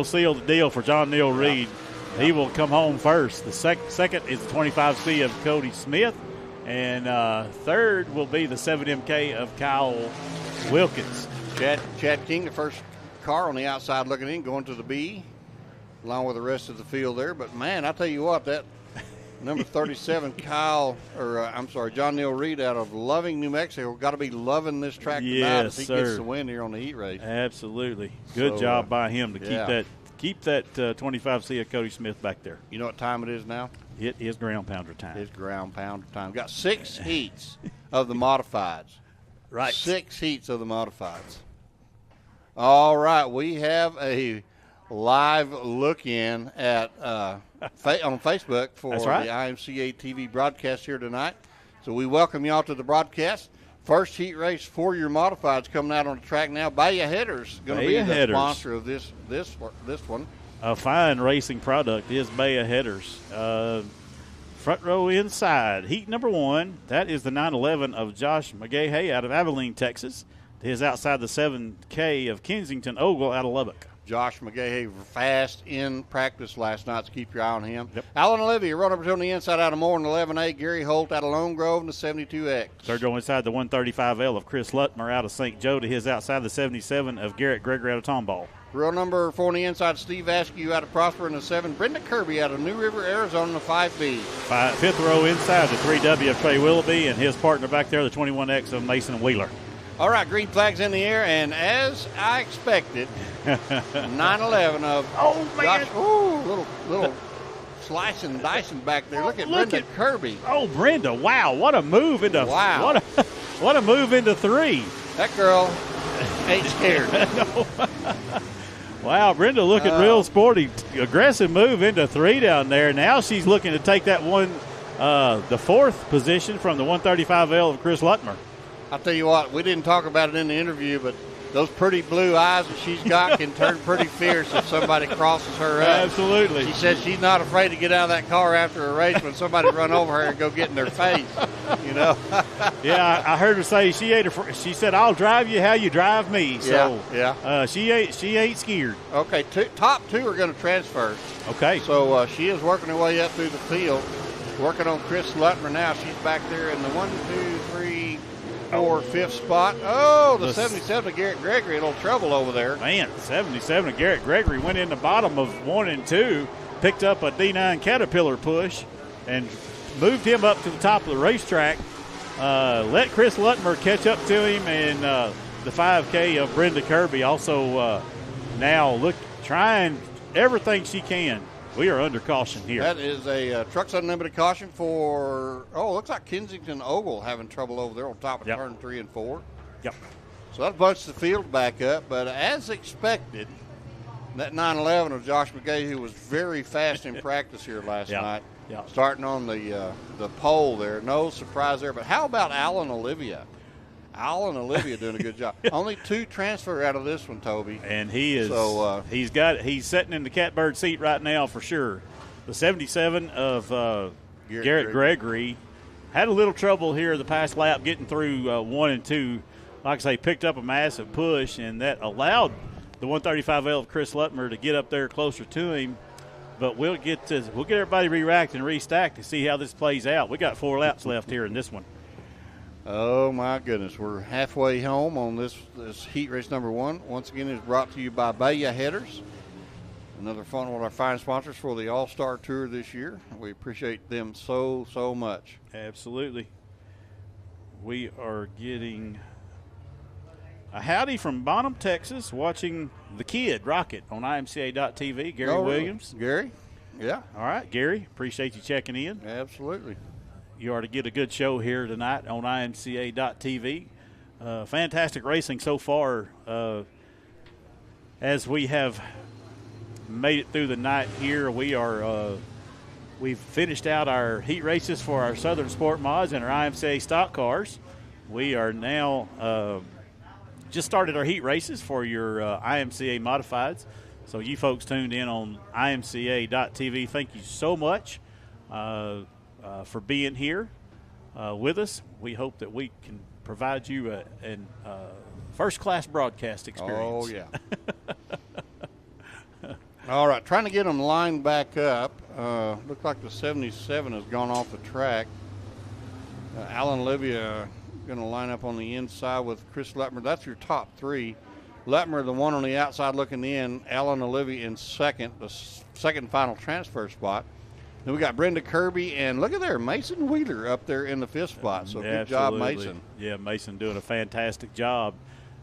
Seal the deal for John Neal Reed. He will come home first. The second is the 25C of Cody Smith. And third will be the 7MK of Kyle Wilkins. Chad King, the first car on the outside looking in, going to the B, along with the rest of the field there. But, man, I tell you what, that number 37, John Neal Reed out of Loving, New Mexico, got to be loving this track tonight as he gets the win here on the heat race. Absolutely. Good job by him to keep that 25C of Cody Smith back there. You know what time it is now? It is ground pounder time. It's ground pounder time. Got 6 heats of the modifieds. Right. 6 heats of the modifieds. All right, we have a live look-in at on Facebook for the IMCA TV broadcast here tonight. So we welcome y'all to the broadcast. First heat race for your modifieds coming out on the track now. Bayou Headers going to be the sponsor of this one. A fine racing product is Bayou Headers. Front row inside, heat number 1. That is the 911 of Josh McGahey out of Abilene, Texas. His outside the 7K of Kensington Ogle out of Lubbock. Josh McGahey fast in practice last night, so keep your eye on him. Yep. Alan Olivia, run up on the inside out of Moore in the 11A. Gary Holt out of Lone Grove in the 72X. Third row inside the 135L of Chris Lutmer out of St. Joe to his outside the 77 of Garrett Gregory out of Tomball. Row number 4 on the inside, Steve Askew out of Prosper in the 7. Brenda Kirby out of New River, Arizona in the 5B. Fifth row inside the 3W of Trey Willoughby and his partner back there, the 21X of Mason Wheeler. All right, green flags in the air, and as I expected, 911 of Josh. Ooh, little slicing and dicing back there. Look at Brenda Kirby. Oh, Brenda! Wow, what a move into what a move into 3. That girl ain't scared. Wow, Brenda looking real sporty. Aggressive move into 3 down there. Now she's looking to take that one, the 4th position from the 135L of Chris Lutmer. I'll tell you what, we didn't talk about it in the interview, but those pretty blue eyes that she's got can turn pretty fierce if somebody crosses her up. Absolutely. She says she's not afraid to get out of that car after a race when somebody run over her and go get in their face, you know. Yeah, I heard her say she said, I'll drive you how you drive me. So she ain't scared. Okay, top 2 are going to transfer. Okay. So she is working her way up through the field, working on Chris Lutmer now. She's back there in the 1, 2, 3, 4, 5th spot. Oh, the 77 of Garrett Gregory, a little trouble over there. Man, 77 of Garrett Gregory went in the bottom of 1 and 2, picked up a D9 Caterpillar push, and moved him up to the top of the racetrack. Let Chris Lutmer catch up to him, and the 5K of Brenda Kirby also now trying everything she can. We are under caution here. That is a Trucks Unlimited caution for, looks like Kensington Ogle having trouble over there on top of turn 3 and 4. Yep. So that bunches the field back up. But as expected, that 911 of Josh McGahey, who was very fast in practice here last night, starting on the pole there. No surprise there. But how about Alan Olivia? Alan Olivia doing a good job. Only 2 transfer out of this one, Toby. And he is he's sitting in the catbird seat right now for sure. The 77 of Garrett Gregory had a little trouble here the past lap getting through 1 and 2. Like I say, picked up a massive push, and that allowed the 135L of Chris Lutmer to get up there closer to him. But we'll get everybody re-racked and restacked to see how this plays out. We got 4 laps left here in this one. Oh, my goodness. We're halfway home on this heat race number 1. Once again, it's brought to you by Bayou Headers. Another one of our fine sponsors for the All-Star Tour this year. We appreciate them so, so much. Absolutely. We are getting a howdy from Bonham, Texas, watching The Kid Rocket on IMCA.TV. Gary Williams. Gary? Yeah. All right, Gary. Appreciate you checking in. Absolutely. You are to get a good show here tonight on IMCA.TV. Fantastic racing so far as we have made it through the night here. We've finished out our heat races for our Southern Sport Mods and our IMCA stock cars. We are now just started our heat races for your IMCA modifieds. So you folks tuned in on IMCA.TV, thank you so much. For being here with us. We hope that we can provide you a first-class broadcast experience. Oh, yeah. All right, trying to get them lined back up. Looks like the 77 has gone off the track. Alan Olivia going to line up on the inside with Chris Lutmer. That's your top three. Lutmer, the one on the outside looking in. Alan Olivia in second, the second final transfer spot. Then we got Brenda Kirby, and look at there, Mason Wheeler up there in the fifth spot. So good job, Mason. Yeah, Mason doing a fantastic job.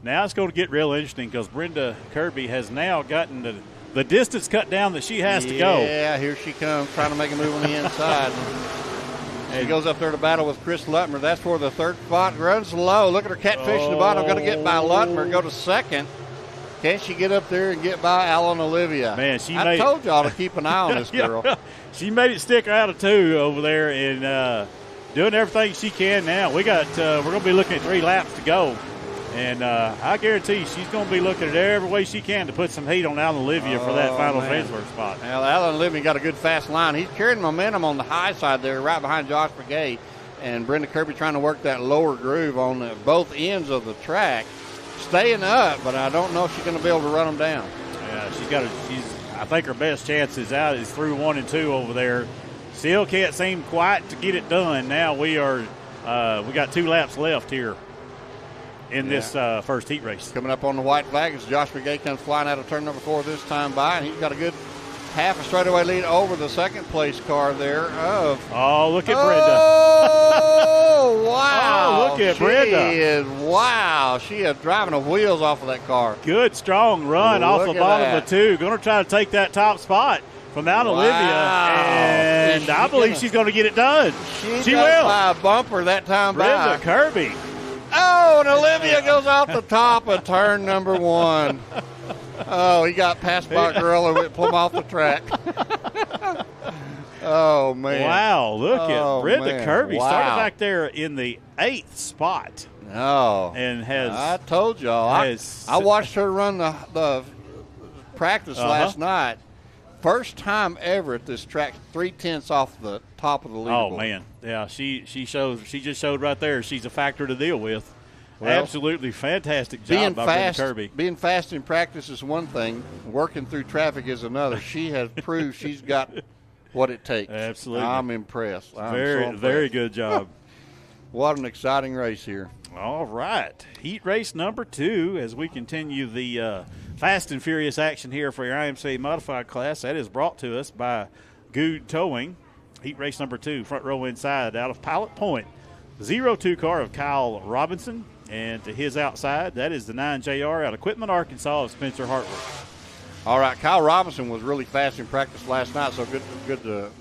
Now it's going to get real interesting because Brenda Kirby has now gotten the distance cut down that she has to go. Yeah, here she comes trying to make a move on the inside. She goes up there to battle with Chris Lutmer. That's for the third spot. Runs low. Look at her catfish in the bottom. Going to get by Lutmer. Go to second. Can she get up there and get by Alan Olivia? Man, I told y'all to keep an eye on this girl. She made it stick out of two over there and doing everything she can now. We're going to be looking at 3 laps to go. And I guarantee she's going to be looking at every way she can to put some heat on Alan Olivia for that final transfer spot. Well, Alan Olivia got a good fast line. He's carrying momentum on the high side there, right behind Josh McGay. And Brenda Kirby trying to work that lower groove on both ends of the track. Staying up, but I don't know if she's going to be able to run them down. Yeah, I think her best chance is through 1 and 2 over there. Still can't seem quite to get it done. Now we got 2 laps left here in this first heat race. Coming up on the white flag as Josh McGay comes flying out of turn number 4 this time by, and he's got a good half a straightaway lead over the second place car there look at Brenda. Oh, wow. Look at Brenda. She is driving the wheels off of that car. Good, strong run off the bottom of 2. Going to try to take that top spot from Alan Olivia, and I believe she's going to get it done. She will. By a bumper that time Brenda Kirby. Oh, and Olivia goes off the top of turn number 1. Oh, he got passed by a girl and pulled him off the track. Oh, man. Wow, look at Brenda Kirby. Wow. Started back there in the 8th spot. Oh. And I told y'all. I watched her run the practice last night. First time ever at this track, 3/10 off the top of the leaderboard. Oh, man. Yeah, she just showed right there she's a factor to deal with. Well, absolutely fantastic job by Brenda Kirby. Being fast in practice is one thing. Working through traffic is another. She has proved she's got what it takes. Absolutely. I'm impressed. Very good job. What an exciting race here. All right. Heat race number 2 as we continue the fast and furious action here for your IMCA modified class. That is brought to us by Good Towing. Heat race number 2, front row inside out of Pilot Point. 0-2 car of Kyle Robinson. And to his outside, that is the 9JR out of Quitman, Arkansas of Spencer Hartwick. All right, Kyle Robinson was really fast in practice last night, so going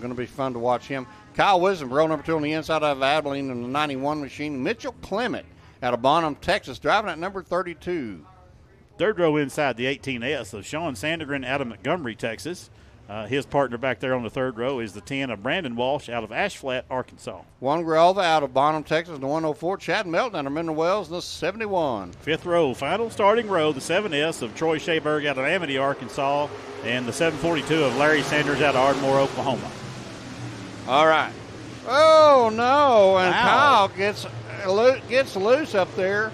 to be fun to watch him. Kyle Wisdom, row number 2 on the inside of Abilene in the 91 machine. Mitchell Clement out of Bonham, Texas, driving at number 32. Third row inside the 18S of Sean Sandegren out of Montgomery, Texas. His partner back there on the third row is the 10 of Brandon Walsh out of Ashflat, Arkansas. Juan Grijalva out of Bonham, Texas, the 104. Chad Melton out of Mineral Wells, the 71. Fifth row, final starting row, the 7S of Troy Sheaberg out of Amity, Arkansas, and the 742 of Larry Sanders out of Ardmore, Oklahoma. All right. Oh, no, and Kyle gets loose up there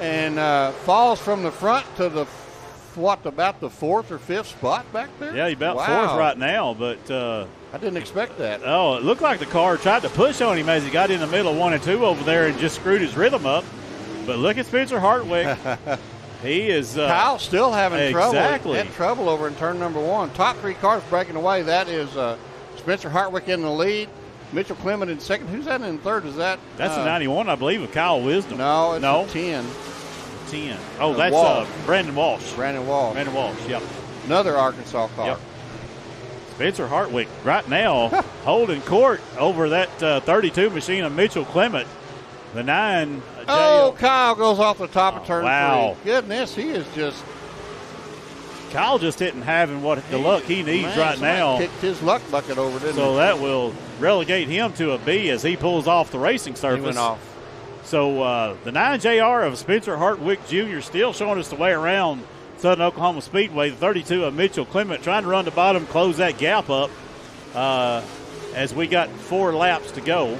and falls from the front to about the 4th or 5th spot back there? Yeah, he's about 4th right now, but I didn't expect that. Oh, it looked like the car tried to push on him as he got in the middle of 1 and 2 over there and just screwed his rhythm up. But look at Spencer Hartwick. He is Kyle still having trouble. Exactly. Had trouble over in turn number 1. Top 3 cars breaking away. That is Spencer Hartwick in the lead. Mitchell Clement in second. Who's that in third? That's a 91, I believe, of Kyle Wisdom. No, it's a 10. 10. Oh, that's Brandon Walsh. Brandon Walsh, yep. Another Arkansas car. Yep. Spencer Hartwick right now holding court over that 32 machine of Mitchell Clement. The 9. Kyle goes off the top of turn 3. Goodness, he is just. Kyle just isn't having the luck he needs right now. Kicked his luck bucket over, didn't he? So that will relegate him to a B as he pulls off the racing surface. He went off. So the 9JR of Spencer Hartwick Jr. still showing us the way around Southern Oklahoma Speedway. The 32 of Mitchell Clement trying to run the bottom, close that gap up as we got 4 laps to go.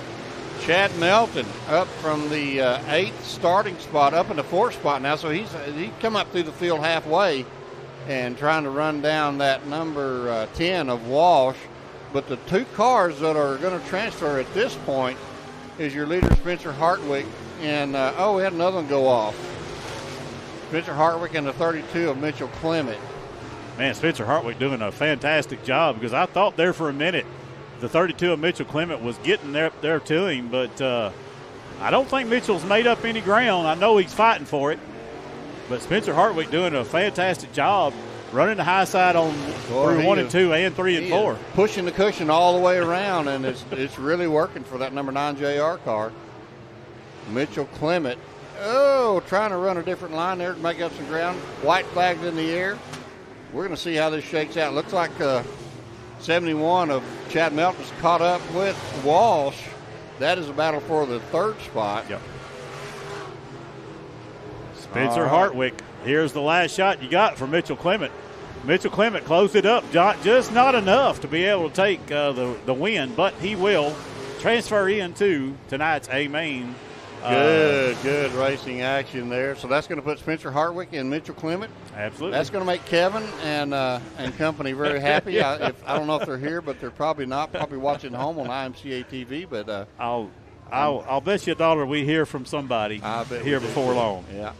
Chad Melton up from the 8th starting spot up in the 4th spot now. So he come up through the field halfway and trying to run down that number 10 of Walsh. But the two cars that are going to transfer at this point is your leader, Spencer Hartwick, and, we had another one go off. Spencer Hartwick and the 32 of Mitchell Clement. Man, Spencer Hartwick doing a fantastic job, because I thought there for a minute the 32 of Mitchell Clement was getting there to him, but I don't think Mitchell's made up any ground. I know he's fighting for it, but Spencer Hartwick doing a fantastic job running the high side on through 1 and 2 and 3 and 4. Pushing the cushion all the way around, and it's really working for that number 9 JR car. Mitchell Clement, trying to run a different line there to make up some ground. White flags in the air. We're going to see how this shakes out. Looks like 71 of Chad Melton's caught up with Walsh. That is a battle for the third spot. Yep. Spencer Hartwick, here's the last shot you got for Mitchell Clement. Mitchell Clement closed it up, just not enough to be able to take the win, but he will transfer into tonight's A-Main. Good racing action there. So that's going to put Spencer Hartwick and Mitchell Clement. Absolutely. That's going to make Kevin and company very happy. I don't know if they're here, but they're probably not. Probably watching home on IMCA TV. But I'll bet you $1 we hear from somebody here before long. Yeah.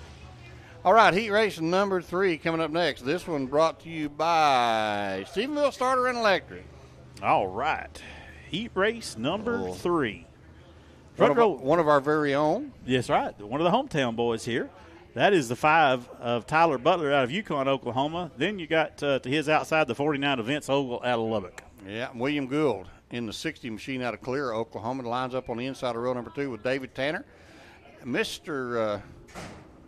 All right, heat race number 3 coming up next. This one brought to you by Stephenville Starter and Electric. All right, heat race number 3. One of our very own. Yes, right. One of the hometown boys here. That is the 5 of Tyler Butler out of Yukon, Oklahoma. Then you got to his outside the 49 of Vince Ogle out of Lubbock. Yeah, William Gould in the 60 machine out of Clear, Oklahoma. Lines up on the inside of row number 2 with David Tanner. Mr.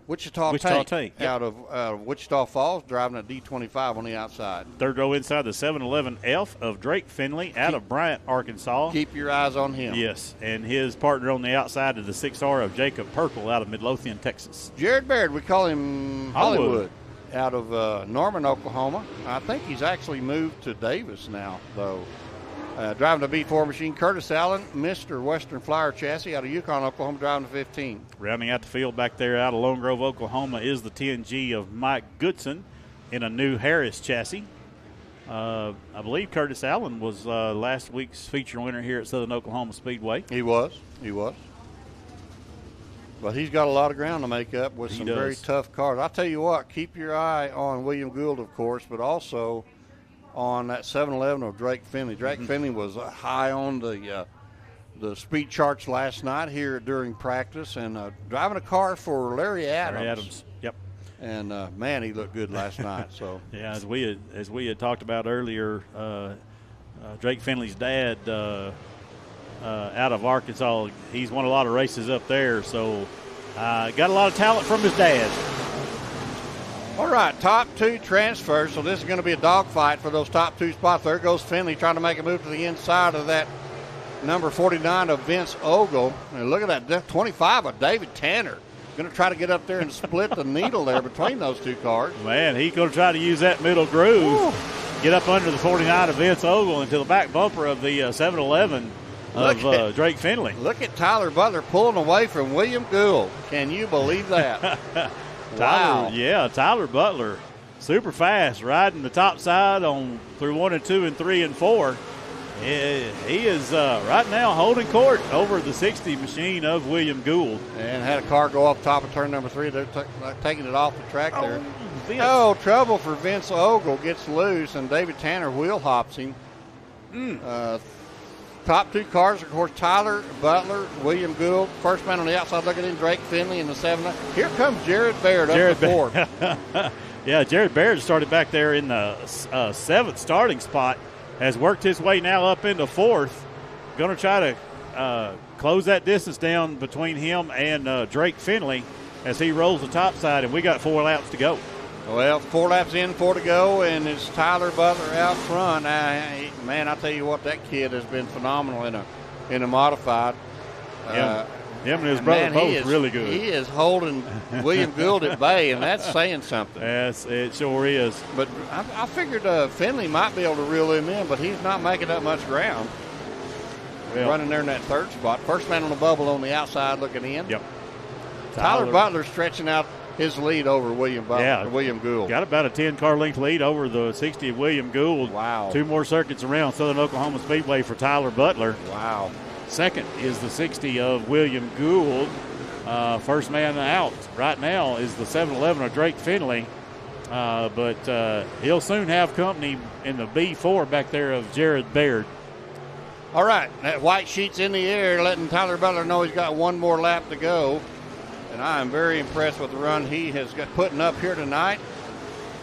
Wichita Tank out of Wichita Falls, driving a D25 on the outside. Third row inside the 711F of Drake Finley out of Bryant, Arkansas. Keep your eyes on him. Yes, and his partner on the outside of the 6R of Jacob Perkle out of Midlothian, Texas. Jared Baird, we call him Hollywood, out of Norman, Oklahoma. I think he's actually moved to Davis now, though. Driving the B4 machine, Curtis Allen, Mr. Western Flyer chassis out of Yukon, Oklahoma, driving the 15. Rounding out the field back there out of Lone Grove, Oklahoma, is the 10G of Mike Goodson in a new Harris chassis. I believe Curtis Allen was last week's feature winner here at Southern Oklahoma Speedway. He was. But he's got a lot of ground to make up with some very tough cars. I'll tell you what, keep your eye on William Gould, of course, but also on that 711 of Drake Finley. Drake Finley was high on the speed charts last night here during practice, and driving a car for Larry Adams. Yep. And man, he looked good last night. So yeah, as we had talked about earlier, Drake Finley's dad out of Arkansas, he's won a lot of races up there, so got a lot of talent from his dad. All right, top 2 transfers, so this is going to be a dogfight for those top 2 spots. There goes Finley trying to make a move to the inside of that number 49 of Vince Ogle. And look at that 25 of David Tanner. Going to try to get up there and split the needle there between those 2 cars. Man, he's going to try to use that middle groove, get up under the 49 of Vince Ogle into the back bumper of the 711 of Drake Finley. Look at Tyler Butler pulling away from William Gould. Can you believe that? Wow. Tyler Butler, super fast, riding the top side on through 1 and 2 and 3 and 4. He is right now holding court over the 60 machine of William Gould. And had a car go off top of turn number 3. They're taking it off the track there. Trouble for Vince Ogle. Gets loose, and David Tanner wheel hops him. Top 2 cars, of course, Tyler Butler, William Gould. First man on the outside looking in, Drake Finley in the 7. Here comes Jared Baird up the 4th. Yeah, Jared Baird started back there in the 7th starting spot. Has worked his way now up into 4th. Going to try to close that distance down between him and Drake Finley as he rolls the top side, and we got 4 laps to go. Well, 4 laps in, 4 to go, and it's Tyler Butler out front. Man, I tell you what, that kid has been phenomenal in a modified. Him and his brother both really good. He is holding William Gould at bay, and that's saying something. Yes, it sure is. But I figured Finley might be able to reel him in, but he's not making that much ground. Running there in that 3rd spot. First man on the bubble on the outside looking in. Yep. Tyler Butler stretching out his lead over William Gould. Got about a 10-car length lead over the 60 of William Gould. Wow. 2 more circuits around Southern Oklahoma Speedway for Tyler Butler. Wow. Second is the 60 of William Gould. First man out right now is the 7-11 of Drake Finley. But he'll soon have company in the B4 back there of Jared Baird. All right, that white sheet's in the air, letting Tyler Butler know he's got one more lap to go. And I am very impressed with the run he has got putting up here tonight.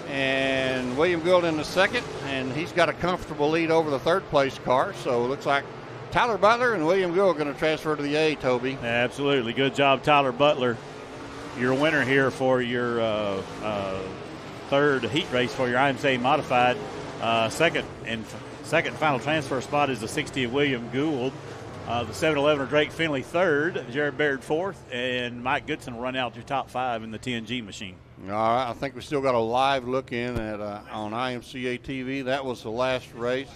And William Gould in the second, and he's got a comfortable lead over the third-place car. So it looks like Tyler Butler and William Gould are going to transfer to the A, Toby. Absolutely. Good job, Tyler Butler. Your winner here for your third heat race for your IMCA modified. Second final transfer spot is the 60 of William Gould. The 7-11 of Drake Finley third, Jared Baird fourth, and Mike Goodson will run out your top 5 in the 10G machine. All right, I think we still got a live look in at on IMCA TV. That was the last race.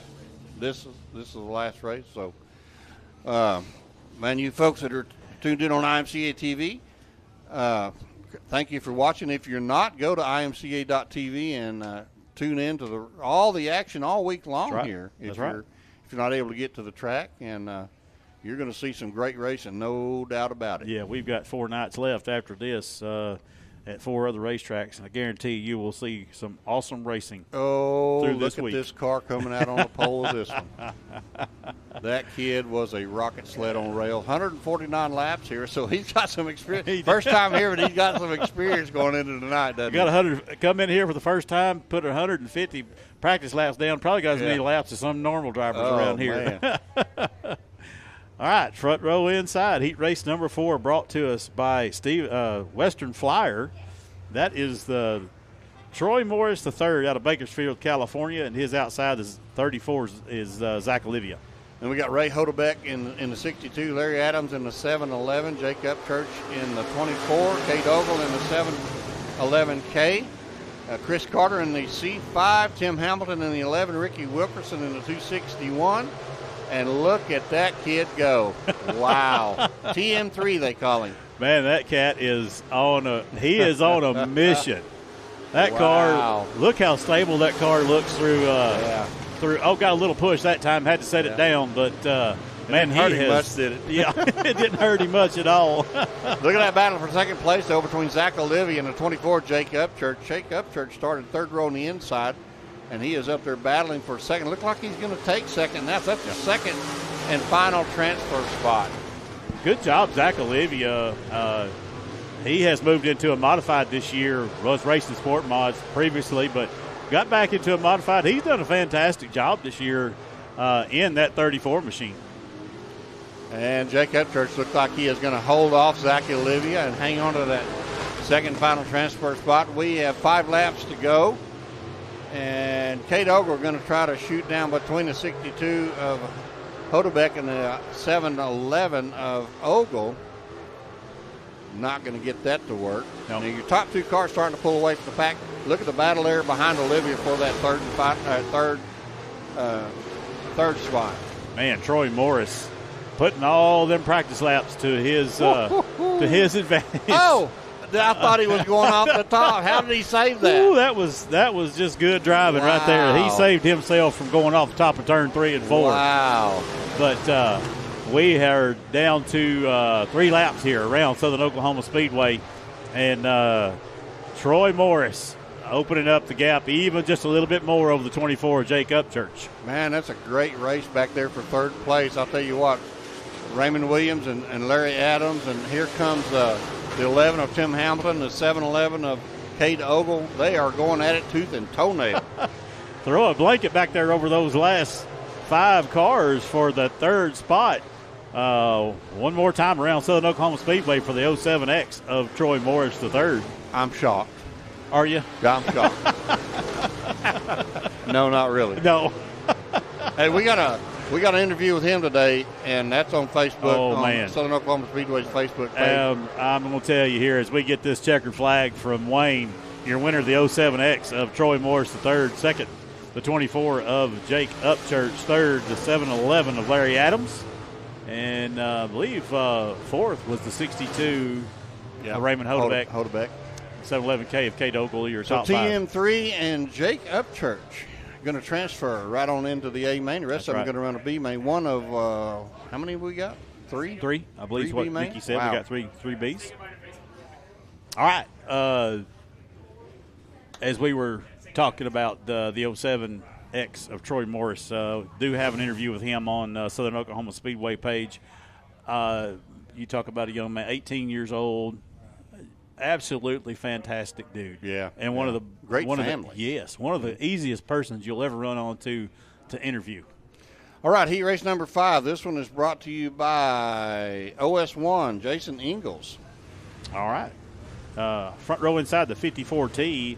This is the last race. So, man, you folks that are tuned in on IMCA TV, thank you for watching. If you're not, go to imca.tv and tune in to all the action all week long here. If you're not able to get to the track, and you're going to see some great racing, no doubt about it. Yeah, we've got 4 nights left after this at 4 other racetracks, and I guarantee you will see some awesome racing. Oh, through look this at week. this car coming out on the pole of this one. That kid was a rocket sled on rails. 149 laps here, so he's got some experience. First time here, but he's got some experience going into tonight, doesn't he? Got 100. Come in here for the first time, put 150 practice laps down. Probably got as many laps as some normal drivers around here. All right, front row inside. Heat race number 4 brought to us by Western Flyer. That is the Troy Morris III out of Bakersfield, California, and his outside is 34 is Zach Olivia. And we got Ray Hodebek in the 62, Larry Adams in the 7-11, Jake Upchurch in the 24, Kate Ogle in the 7-11K, Chris Carter in the C5, Tim Hamilton in the 11, Ricky Wilkerson in the 261. And look at that kid go. Wow. TM3 they call him. Man, that cat is on a mission. That car, look how stable that car looks through got a little push that time, had to set it down, but man, he has much, did it? Yeah, it didn't hurt him much at all. Look at that battle for second place though between Zach Olivia and the 24 Jake Upchurch. Jake Upchurch started third row on the inside, and he is up there battling for second. Look like he's going to take second. That's the second and final transfer spot. Good job, Zach Olivia. He has moved into a modified this year, was racing sport mods previously, but got back into a modified. He's done a fantastic job this year in that 34 machine. And Jake Upchurch looks like he is going to hold off Zach Olivia and hang on to that second final transfer spot. We have 5 laps to go. And Kate Ogle going to try to shoot down between the 62 of Hodebek and the 7-11 of Ogle. Not going to get that to work. No. Now your top 2 cars starting to pull away from the pack. Look at the battle there behind Olivia for that third spot. Man, Troy Morris putting all them practice laps to his advantage. Oh, I thought he was going off the top. How did he save that? Ooh, that was just good driving right there. He saved himself from going off the top of turn 3 and 4. Wow. But we are down to 3 laps here around Southern Oklahoma Speedway. And Troy Morris opening up the gap even just a little bit more over the 24 Jake Upchurch. Man, that's a great race back there for third place. I'll tell you what, Raymond Williams and Larry Adams, and here comes the 11 of Tim Hamilton, the 7-11 of Kate Ogle. They are going at it tooth and toenail. Throw a blanket back there over those last 5 cars for the third spot. One more time around Southern Oklahoma Speedway for the 07X of Troy Morris III. I'm shocked. Are you? I'm shocked. No, not really. No. Hey, we got an interview with him today, and that's on Facebook. Oh, man. Southern Oklahoma Speedway's Facebook page. I'm going to tell you here, as we get this checkered flag from Wayne, your winner of the 07X of Troy Morris III, second, the 24 of Jake Upchurch, third, the 7-11 of Larry Adams, and I believe fourth was the 62 of Raymond Hodebek. 711 KFK to Oklahoma, your so top five. TM3 and Jake Upchurch going to transfer right on into the A main. The rest of them are going to run a B main. One of, how many have we got? Three? Three, I believe is what Mickey said. Wow. We got three Bs. All right. As we were talking about the 07X of Troy Morris, do have an interview with him on Southern Oklahoma Speedway page. You talk about a young man, 18 years old, absolutely fantastic dude. Yeah. And one of the great family. One of the easiest persons you'll ever run on to interview. All right, heat race number 5. This one is brought to you by OS1, Jason Ingalls. All right. Front row inside the 54T,